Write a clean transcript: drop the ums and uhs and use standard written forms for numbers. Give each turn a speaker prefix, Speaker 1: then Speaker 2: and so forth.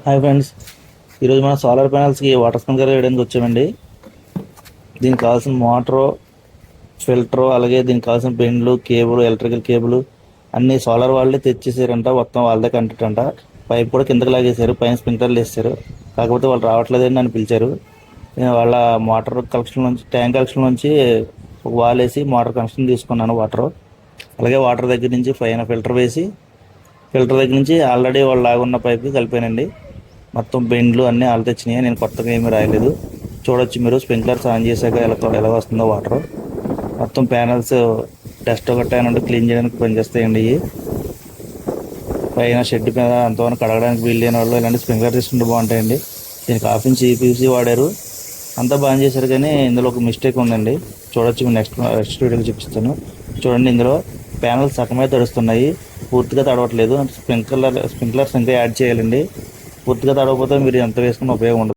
Speaker 1: Hi friends, ఈరోజు మన solar ప్యానల్స్కి water sprinkler వేయడానికి వచ్చామండి. దీనికి కావాల్సిన మోటరు, ఫిల్టరు, అలాగే దీనికి కావాల్సిన బెండ్లు, కేబుల్, ఎలక్ట్రికల్ కేబుల్ అన్ని సోలార్ వాళ్ళే తెచ్చేసారంట. మొత్తం వాళ్ళదే కంటెంట్ అంట. పైప్ కూడా కిందకి లాగేశారు, పైన స్ప్రింక్లర్లు వేసారు. కాకపోతే వాళ్ళు రావట్లేదని నన్ను పిలిచారు. నేను వాళ్ళ మోటార్ కనెక్షన్ నుంచి, ట్యాంక్ కనెక్షన్ నుంచి ఒక వాల్ వేసి మోటార్ కనెక్షన్ తీసుకున్నాను. అలాగే వాటర్ దగ్గర నుంచి పైన ఫిల్టర్ వేసి, ఫిల్టర్ దగ్గర నుంచి ఆల్రెడీ వాళ్ళు లాగున్న పైప్కి కలిపానండి. మొత్తం బెండ్లు అన్నీ వాళ్ళు తెచ్చినాయి, నేను కొత్తగా ఏమీ రాయలేదు. చూడొచ్చు మీరు, స్ప్రింక్లర్స్ ఆన్ చేశాక ఎలా వస్తుందో వాటర్. మొత్తం ప్యానల్స్ డస్ట్ ఒకటి క్లీన్ చేయడానికి పనిచేస్తాయండి. ఇవి పైన షెడ్ మీద అంతవరకు కడగడానికి వీలు లేని వాళ్ళు ఇలాంటి స్ప్రింక్లర్ తీసుకుంటే బాగుంటాయండి. దీనికి ఆఫించి ఈపీసీ వాడారు, అంతా బాగా చేశారు. కానీ ఇందులో ఒక మిస్టేక్ ఉందండి. చూడొచ్చు, మీరు నెక్స్ట్ వీడియోకి చూపిస్తాను. చూడండి, ఇందులో ప్యానల్స్ సగమే తడుస్తున్నాయి, పూర్తిగా తడవట్లేదు. స్ప్రింక్లర్స్ ఇంకా యాడ్ చేయాలండి. పూర్తిగా తడవకపోతే మీరు ఎంత వేసుకున్న ఉపయోగం ఉండదు.